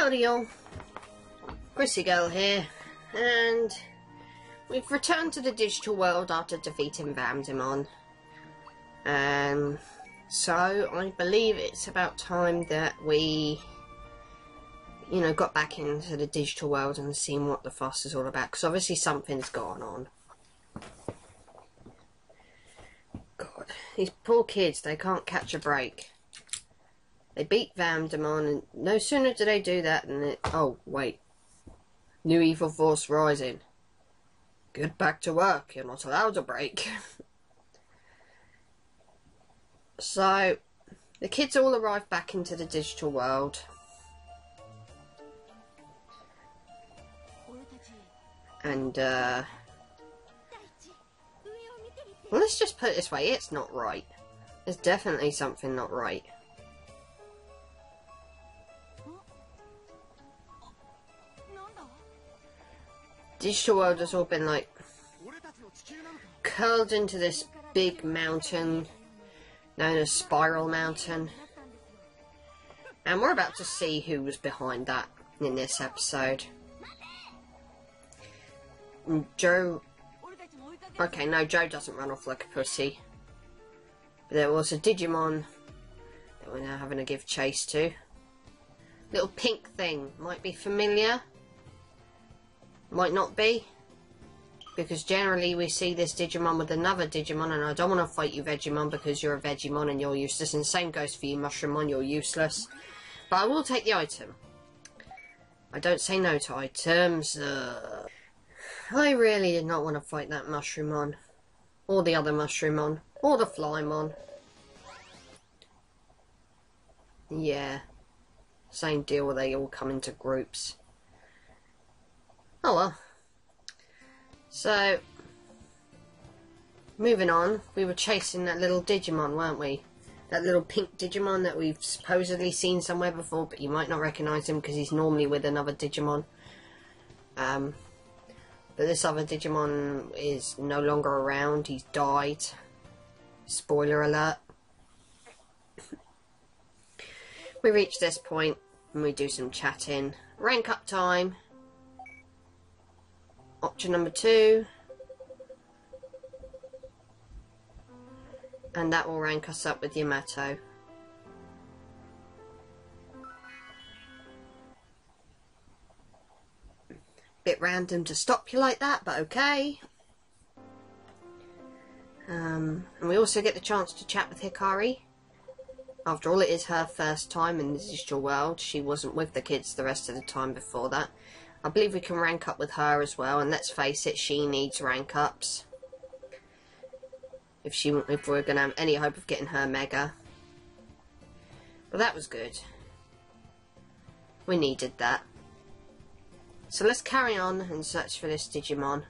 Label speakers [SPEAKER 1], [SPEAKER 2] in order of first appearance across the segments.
[SPEAKER 1] Howdy y'all, Chrissy Girl here, and we've returned to the digital world after defeating Digimon. So I believe it's about time that we, got back into the digital world and seen what the fuss is all about, because obviously something's gone on. God, these poor kids, they can't catch a break. They beat Digimon, and no sooner do they do that than it... Oh, wait. New evil force rising. Get back to work. You're not allowed a break. So, the kids all arrive back into the digital world. And, well, let's just put it this way. It's not right. There's definitely something not right. Digital world has all been like curled into this big mountain known as Spiral Mountain, and we're about to see who was behind that in this episode. Joe, okay, no, Joe doesn't run off like a pussy, but there was a Digimon that we're now having to give chase to. Little pink thing, might be familiar. Might not be, because generally we see this Digimon with another Digimon, and I don't want to fight you, Vegemon, because you're a Vegemon and you're useless, and the same goes for you, Mushroomon, you're useless. But I will take the item. I don't say no to items. I really did not want to fight that Mushroomon, or the other Mushroomon, or the Flymon. Yeah, same deal, they all come into groups. Oh well. So, moving on, we were chasing that little Digimon, weren't we? That little pink Digimon that we've supposedly seen somewhere before, but you might not recognise him because he's normally with another Digimon. But this other Digimon is no longer around, he's died. Spoiler alert. We reach this point and we do some chatting. Rank up time. Option number 2, and that will rank us up with Yamato. Bit random to stop you like that, but okay. And we also get the chance to chat with Hikari. After all, it is her first time in the digital world. She wasn't with the kids the rest of the time before that. I believe we can rank up with her as well, and let's face it, she needs rank ups. If we're going to have any hope of getting her Mega. But that was good. We needed that. So let's carry on and search for this Digimon.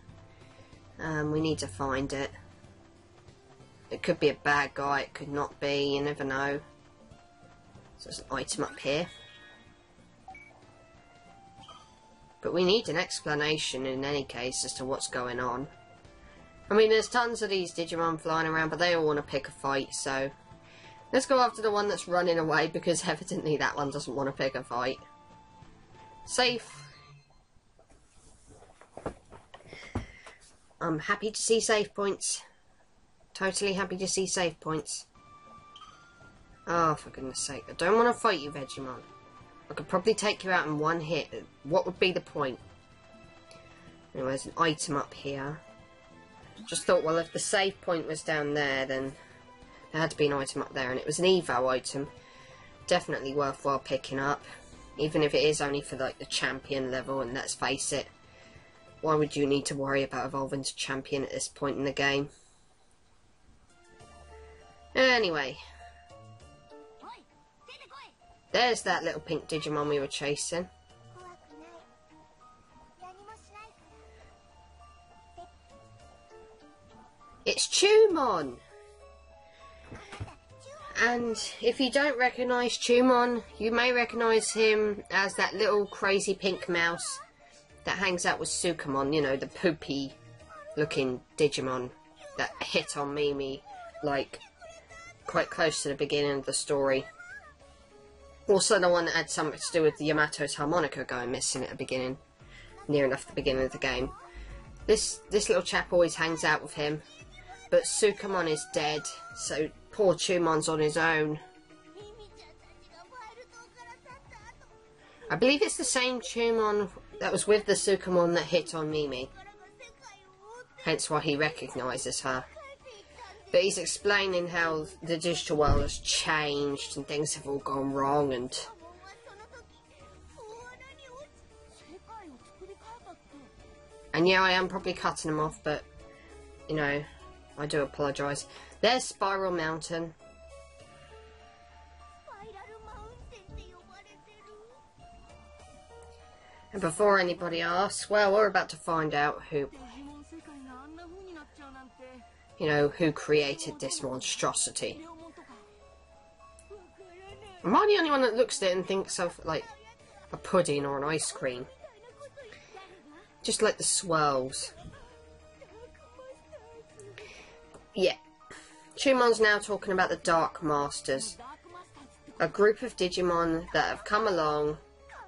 [SPEAKER 1] We need to find it. It could be a bad guy, it could not be, you never know. So there's an item up here. But we need an explanation in any case as to what's going on. I mean, there's tons of these Digimon flying around, but they all want to pick a fight, so... Let's go after the one that's running away, because evidently that one doesn't want to pick a fight. Safe. I'm happy to see save points. Totally happy to see save points. Oh, for goodness sake. I don't want to fight you, Vegemon. I could probably take you out in one hit. What would be the point? Anyway, there's an item up here. Just thought, well, if the save point was down there, then there had to be an item up there, and it was an evo item. Definitely worthwhile picking up, even if it is only for like the champion level. And let's face it, why would you need to worry about evolving to champion at this point in the game? Anyway. There's that little pink Digimon we were chasing. It's Chumon! And if you don't recognise Chumon, you may recognise him as that little crazy pink mouse that hangs out with Sukamon, you know, the poopy looking Digimon that hit on Mimi, like, quite close to the beginning of the story. Also the one that had something to do with Yamato's harmonica going missing at the beginning. Near enough the beginning of the game. This little chap always hangs out with him. But Sukamon is dead, so poor Chumon's on his own. I believe it's the same Chumon that was with the Sukamon that hit on Mimi. Hence why he recognises her. But he's explaining how the digital world has changed and things have all gone wrong and... And yeah, I am probably cutting him off, but, you know, I do apologise. There's Spiral Mountain. And before anybody asks, well, we're about to find out who, you know, who created this monstrosity. Am I the only one that looks at it and thinks of, like, a pudding or an ice cream? Just like the swirls. Yeah. Chumon's now talking about the Dark Masters. A group of Digimon that have come along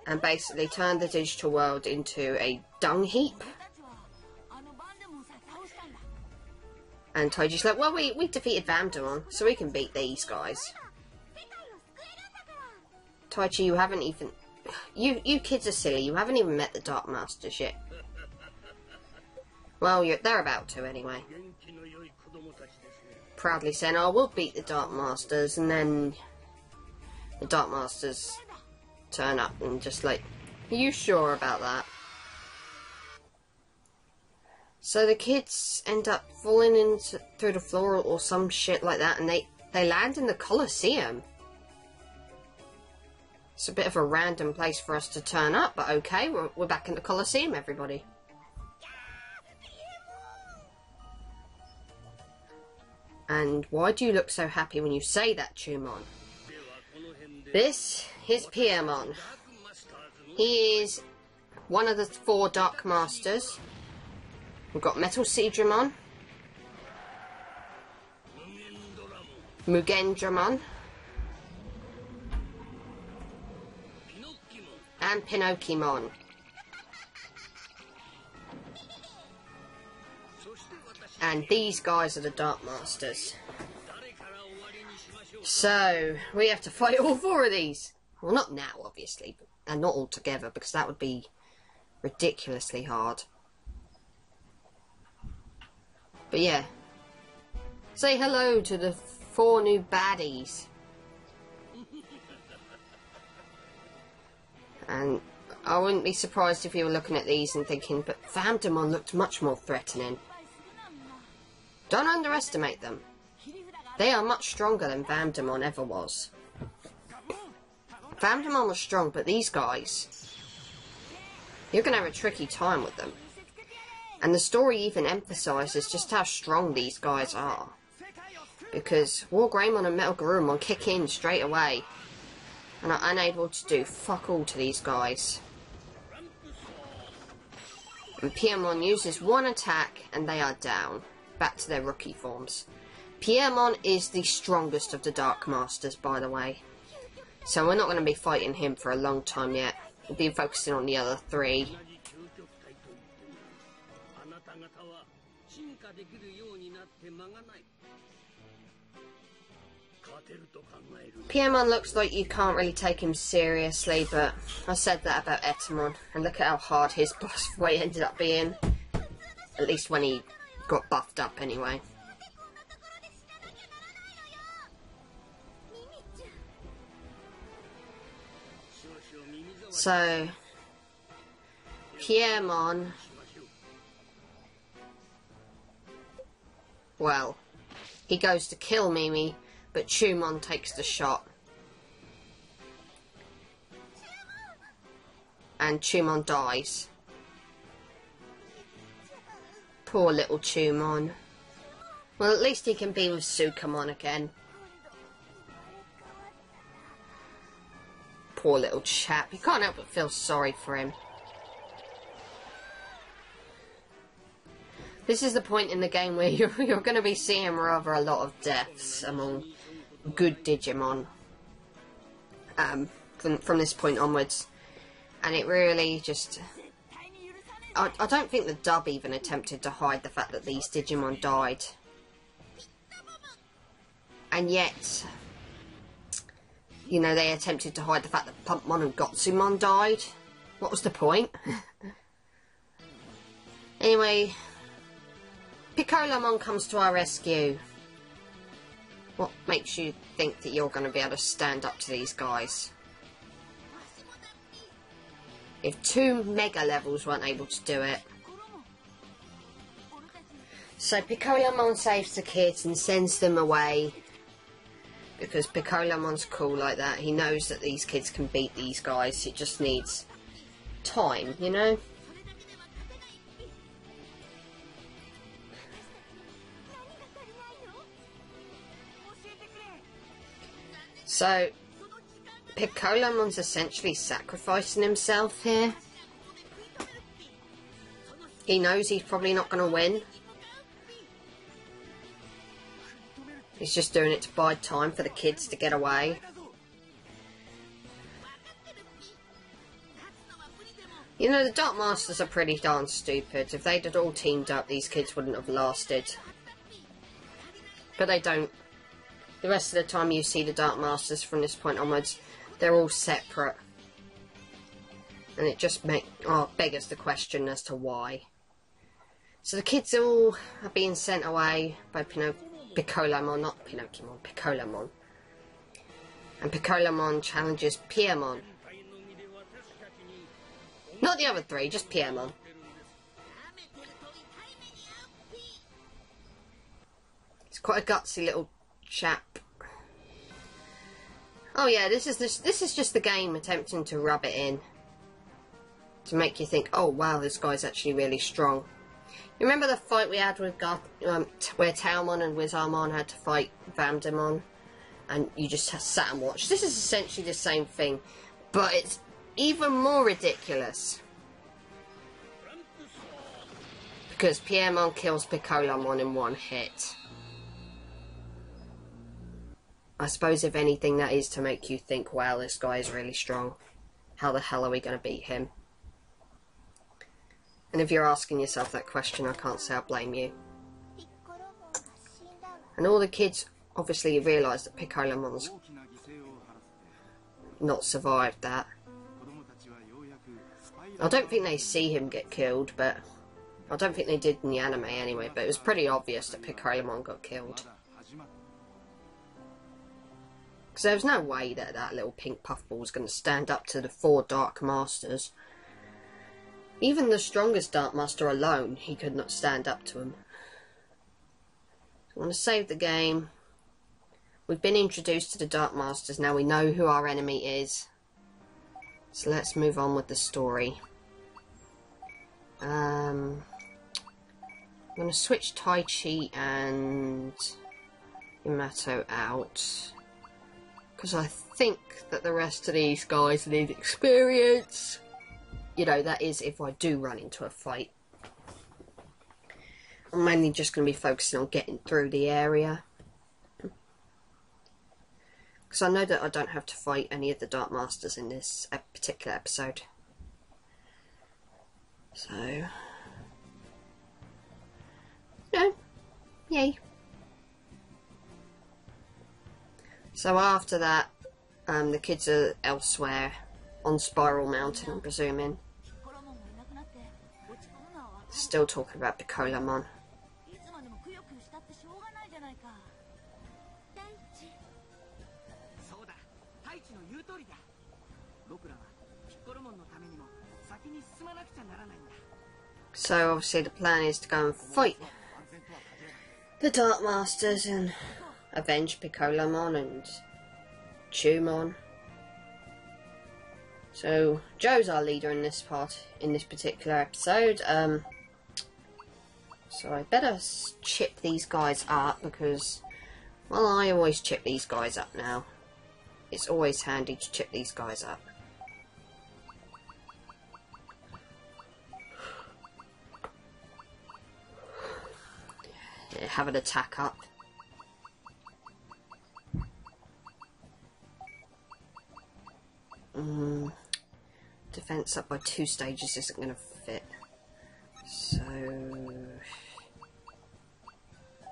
[SPEAKER 1] and basically turned the digital world into a dung heap. And Toji's like, well, we defeated Vamdemon, so we can beat these guys. Taichi, you haven't even... You kids are silly, you haven't even met the Dark Masters yet. Well, they're about to anyway. Proudly saying, oh, we'll beat the Dark Masters, and then the Dark Masters turn up and just like, are you sure about that? So the kids end up falling through the floor or some shit like that, and they land in the Colosseum. It's a bit of a random place for us to turn up, but okay, we're back in the Colosseum, everybody. And why do you look so happy when you say that, Chumon? This is Piemon. He is one of the 4 Dark Masters. We've got Metal Seadramon, Mugendramon, and Pinocchimon. And these guys are the Dark Masters. So, we have to fight all 4 of these. Well, not now, obviously, and not all together, because that would be ridiculously hard. But yeah. Say hello to the 4 new baddies. And I wouldn't be surprised if you were looking at these and thinking, but Vamdemon looked much more threatening. Don't underestimate them. They are much stronger than Vamdemon ever was. Vamdemon was strong, but these guys, you're going to have a tricky time with them. And the story even emphasises just how strong these guys are. Because Wargreymon and Metal Garurumon kick in straight away and are unable to do fuck all to these guys. And Piemon uses 1 attack and they are down. Back to their rookie forms. Piemon is the strongest of the Dark Masters, by the way. So we're not going to be fighting him for a long time yet. We'll be focusing on the other 3. Piemon looks like you can't really take him seriously, but I said that about Etemon, and look at how hard his boss fight ended up being. At least when he got buffed up anyway. So, Piemon, well, he goes to kill Mimi, but Chumon takes the shot. And Chumon dies. Poor little Chumon. Well, at least he can be with Sukamon again. Poor little chap. You can't help but feel sorry for him. This is the point in the game where you're going to be seeing rather a lot of deaths among good Digimon. from this point onwards. And it really just... I don't think the dub even attempted to hide the fact that these Digimon died. And yet, you know, they attempted to hide the fact that Pumpmon and Gotsumon died. What was the point? Anyway, Piccolamon comes to our rescue. What makes you think that you're going to be able to stand up to these guys? If 2 mega levels weren't able to do it. So Piccolamon saves the kids and sends them away. Because Piccolamon's cool like that. He knows that these kids can beat these guys. It just needs time, you know? So, Piccolamon's essentially sacrificing himself here. He knows he's probably not going to win. He's just doing it to buy time for the kids to get away. You know, the Dark Masters are pretty darn stupid. If they'd all teamed up, these kids wouldn't have lasted. But they don't. The rest of the time you see the Dark Masters from this point onwards, they're all separate. And it just beggars the question as to why. So the kids all are being sent away by Piccolamon, not Pinocchio, Piccolamon. And Piccolamon challenges Piemon. Not the other 3, just Piemon. He's quite a gutsy little chap. Oh yeah, this is just the game attempting to rub it in. To make you think, oh wow, this guy's actually really strong. You remember the fight we had with where Tailmon and Wizardmon had to fight Vamdemon? And you just sat and watched. This is essentially the same thing, but it's even more ridiculous. Because Piemon kills Piccolamon in 1 hit. I suppose if anything that is to make you think, wow, this guy is really strong. How the hell are we going to beat him? And if you're asking yourself that question, I can't say I blame you. And all the kids obviously realise that Piccolamon's not survived that. I don't think they see him get killed, but I don't think they did in the anime anyway, but it was pretty obvious that Piccolamon got killed. Because there was no way that that little pink puffball was going to stand up to the 4 Dark Masters. Even the strongest Dark Master alone, he could not stand up to him. I want to save the game. We've been introduced to the Dark Masters, now we know who our enemy is. So let's move on with the story. I'm going to switch Taichi and Yamato out. Because I think that the rest of these guys need experience. You know, that is if I do run into a fight. I'm mainly just going to be focusing on getting through the area. Because I know that I don't have to fight any of the Dark Masters in this particular episode. So... no. Yay. So after that, the kids are elsewhere. On Spiral Mountain, I'm presuming. Still talking about Piccolamon. So obviously the plan is to go and fight the Dark Masters and avenge Piccolamon and Chumon. So Joe's our leader in this particular episode. So I better chip these guys up because, well, I always chip these guys up now. It's always handy to chip these guys up. Yeah, have an attack up. Defense up by 2 stages isn't going to fit. So...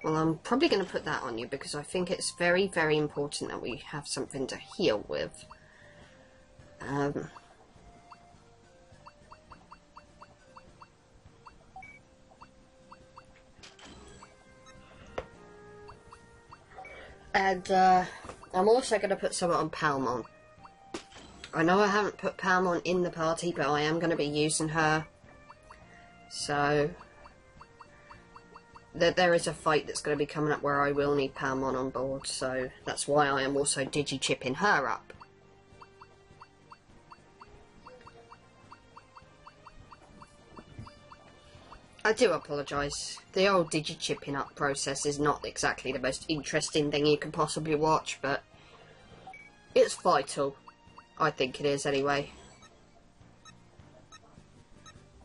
[SPEAKER 1] well, I'm probably going to put that on you because I think it's very, very important that we have something to heal with. And I'm also going to put something on Palmon. I know I haven't put Palmon in the party, but I am going to be using her. So, there is a fight that's going to be coming up where I will need Palmon on board, so that's why I am also digi-chipping her up. I do apologise. The old digi-chipping up process is not exactly the most interesting thing you can possibly watch, but it's vital. I think it is anyway.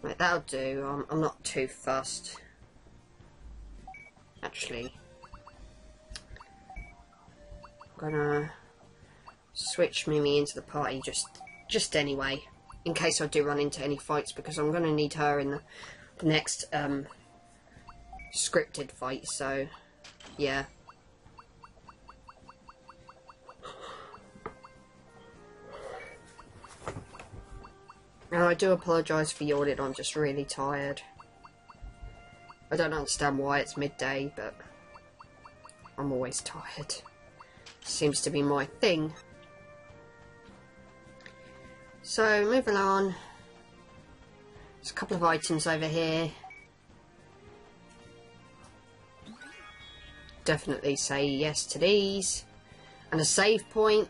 [SPEAKER 1] Right, that'll do. I'm not too fussed. Actually, I'm gonna switch Mimi into the party just anyway, in case I do run into any fights, because I'm gonna need her in the next scripted fight. So, yeah. And I do apologise for yawning, I'm just really tired. I don't understand why it's midday, but I'm always tired. Seems to be my thing. So, moving on. There's a couple of items over here. Definitely say yes to these. And a save point.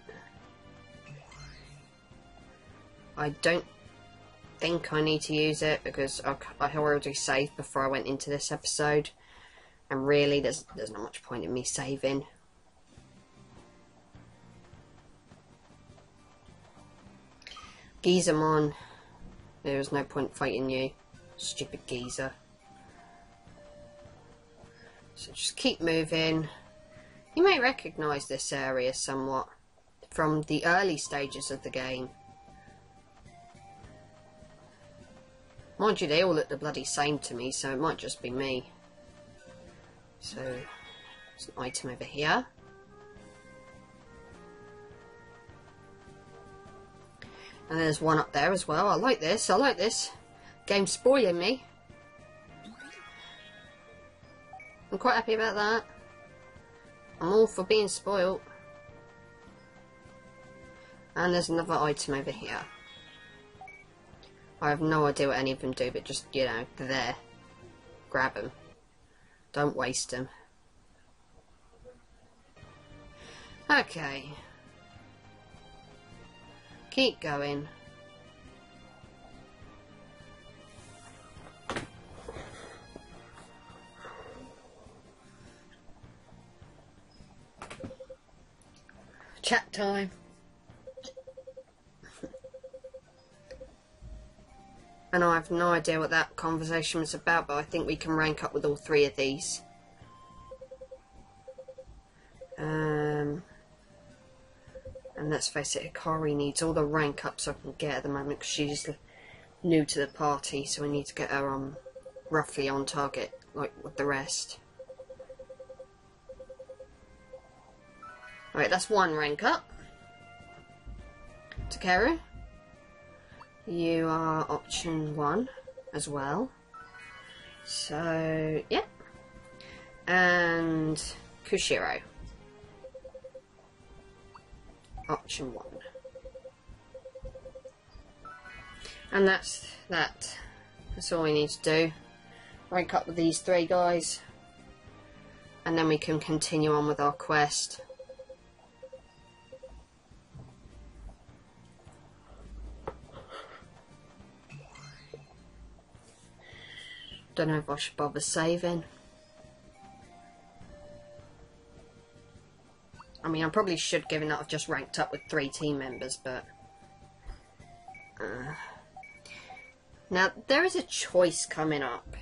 [SPEAKER 1] I don't think I need to use it because I already saved before I went into this episode, and really there's not much point in me saving. Digimon, there is no point fighting you, stupid geezer. So just keep moving. You may recognise this area somewhat from the early stages of the game. Mind you, they all look the bloody same to me, so it might just be me. So, there's an item over here. And there's one up there as well. I like this, I like this. Game's spoiling me. I'm quite happy about that. I'm all for being spoilt. And there's another item over here. I have no idea what any of them do, but just, you know, they're there. Grab them. Don't waste them. Okay. Keep going. Chat time. And I have no idea what that conversation was about, but I think we can rank up with all 3 of these. And let's face it, Hikari needs all the rank ups I can get at the moment because she's new to the party, so we need to get her roughly on target, like with the rest. Alright, that's 1 rank up. Takeru. You are option 1 as well. So, yeah. And Kushiro. Option 1. And that's that. That's all we need to do. Rank up with these 3 guys. And then we can continue on with our quest. Don't know if I should bother saving. I mean, I probably should, given that I've just ranked up with 3 team members, but... Now, there is a choice coming up.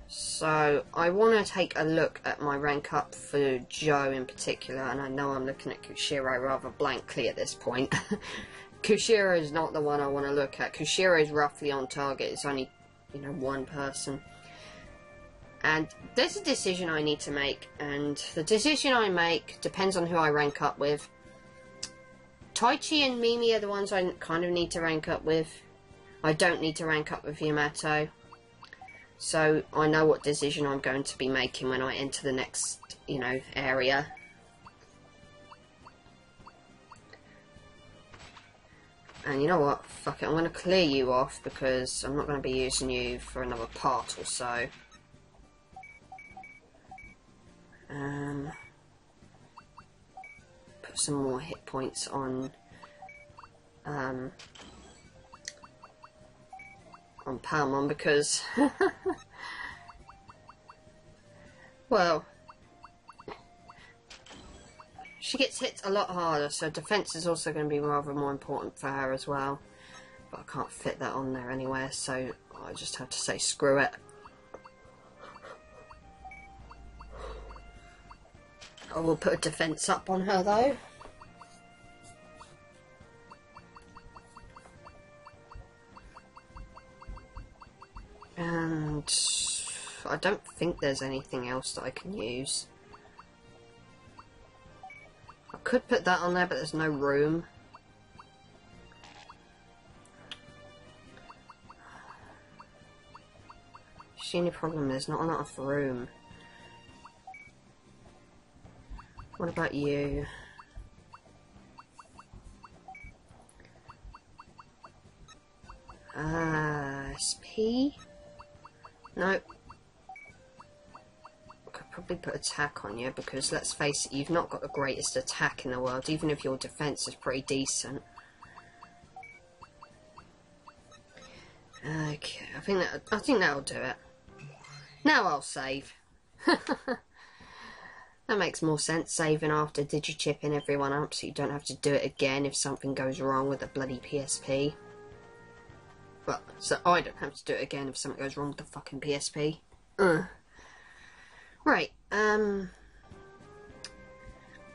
[SPEAKER 1] So, I want to take a look at my rank up for Joe in particular, and I know I'm looking at Kushiro rather blankly at this point. Kushira is not the one I want to look at. Kushira is roughly on target. It's only, you know, one person. And there's a decision I need to make. And the decision I make depends on who I rank up with. Taichi and Mimi are the ones I kind of need to rank up with. I don't need to rank up with Yamato. So I know what decision I'm going to be making when I enter the next, you know, area. And you know what? Fuck it, I'm going to clear you off because I'm not going to be using you for another part or so. Put some more hit points on Palmon because well, she gets hit a lot harder, so defense is also going to be rather more important for her as well. But I can't fit that on there anywhere, so I just have to say screw it. I will put a defense up on her though. And I don't think there's anything else that I can use. I could put that on there, but there's no room. The only problem, there's not enough room. What about you? SP? No. I could probably put attack on you because, let's face it, you've not got the greatest attack in the world, even if your defense is pretty decent. Okay, I think that'll do it. Now I'll save. That makes more sense, saving after digi-chipping everyone up so you don't have to do it again if something goes wrong with the bloody PSP. Well, so I don't have to do it again if something goes wrong with the fucking PSP. Right,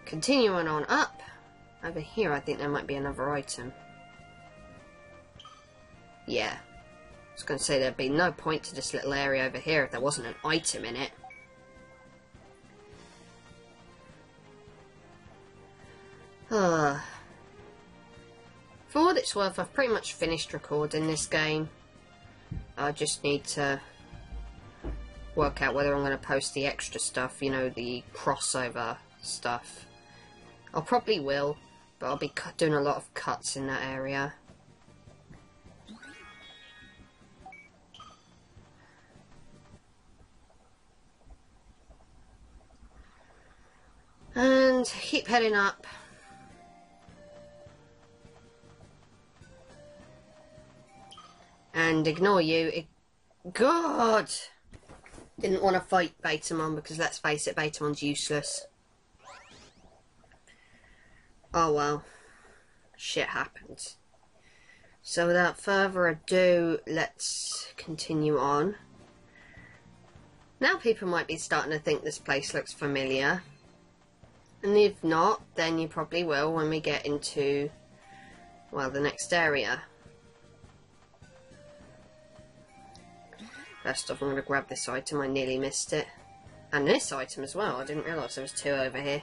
[SPEAKER 1] continuing on up. Over here I think there might be another item. Yeah. I was going to say there'd be no point to this little area over here if there wasn't an item in it. For what it's worth, I've pretty much finished recording this game. I just need to work out whether I'm going to post the extra stuff, you know, the crossover stuff. I probably will, but I'll be doing a lot of cuts in that area. And keep heading up. And ignore you. God! Didn't want to fight Betamon because, let's face it, Betamon's useless. Oh well. Shit happens. So without further ado, let's continue on. Now people might be starting to think this place looks familiar. And if not, then you probably will when we get into, well, the next area. First off, I'm going to grab this item. I nearly missed it. And this item as well. I didn't realise there was two over here.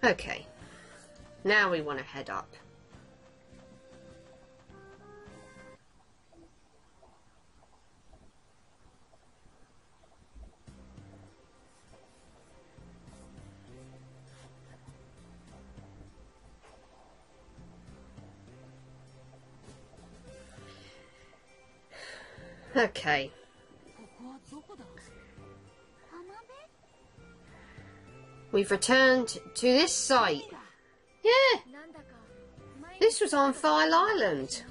[SPEAKER 1] Okay. Now we want to head up. Okay. We've returned to this site. Yeah. This was on File Island.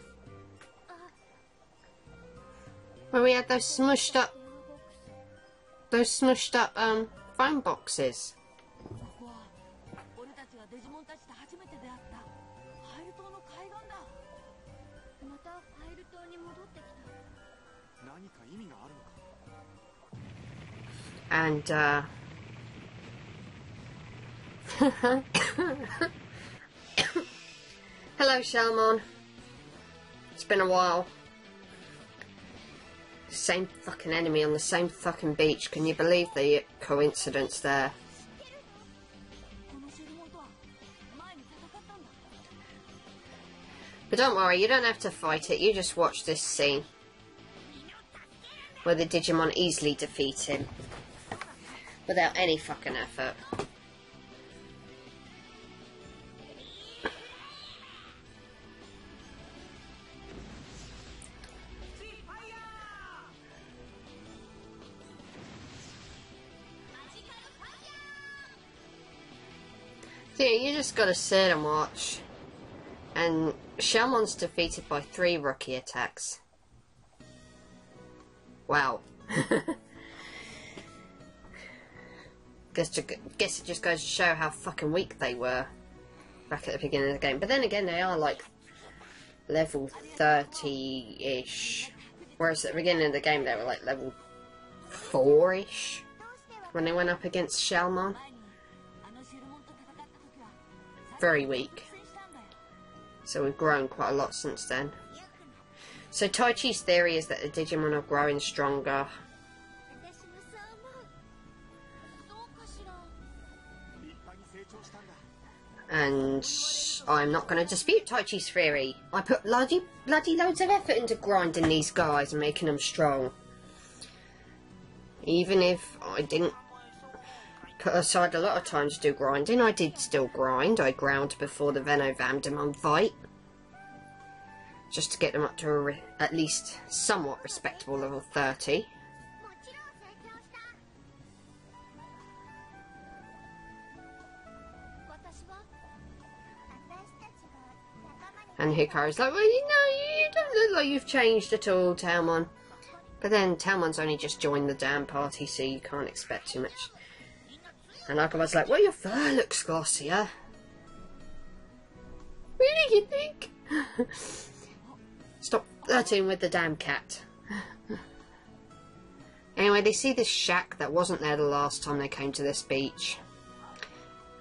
[SPEAKER 1] Where we had those smushed up phone boxes. And Hello, Shalmon. It's been a while. Same fucking enemy on the same fucking beach. Can you believe the coincidence there? But don't worry, you don't have to fight it. You just watch this scene where the Digimon easily defeat him without any fucking effort. So yeah, you just gotta sit and watch. And Shalmon's defeated by 3 rookie attacks. Wow. Guess it just goes to show how fucking weak they were back at the beginning of the game. But then again, they are like level 30-ish. Whereas at the beginning of the game, they were like level 4-ish when they went up against Shalmon. Very weak. So we've grown quite a lot since then. So Taichi's theory is that the Digimon are growing stronger. And I'm not going to dispute Taichi's theory. I put bloody loads of effort into grinding these guys and making them strong. Even if I didn't put aside a lot of time to do grinding, I did still grind. I ground before the Venovamdemon fight, just to get them up to at least somewhat respectable level 30. And Hikaru's like, well, you don't look like you've changed at all, Tailmon. But then Tailmon's only just joined the damn party, so you can't expect too much. And Akaba's like, well, your fur looks glossier. Really, you think? Stop flirting with the damn cat. Anyway, they see this shack that wasn't there the last time they came to this beach.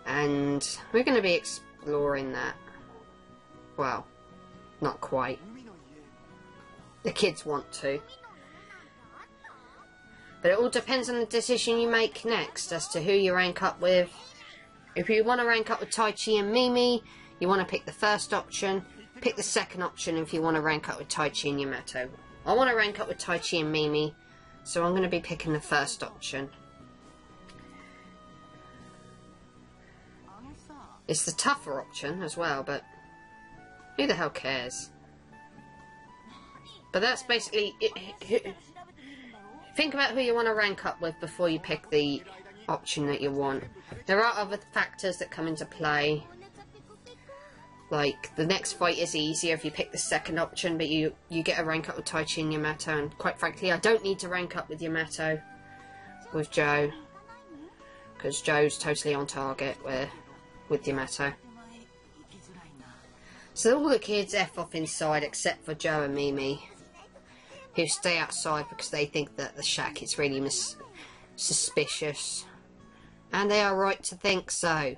[SPEAKER 1] And we're going to be exploring that. Well, not quite. The kids want to. But it all depends on the decision you make next as to who you rank up with. If you want to rank up with Taichi and Mimi, you want to pick the first option. Pick the second option if you want to rank up with Taichi and Yamato. I want to rank up with Taichi and Mimi, so I'm going to be picking the first option. It's the tougher option as well, but who the hell cares? But that's basically it. Think about who you want to rank up with before you pick the option that you want. There are other factors that come into play. Like, the next fight is easier if you pick the second option, but you get a rank up with Taichi and Yamato. And quite frankly, I don't need to rank up with Yamato with Joe, because Joe's totally on target with Yamato. So all the kids F off inside except for Joe and Mimi, who stay outside because they think that the shack is really suspicious. And they are right to think so.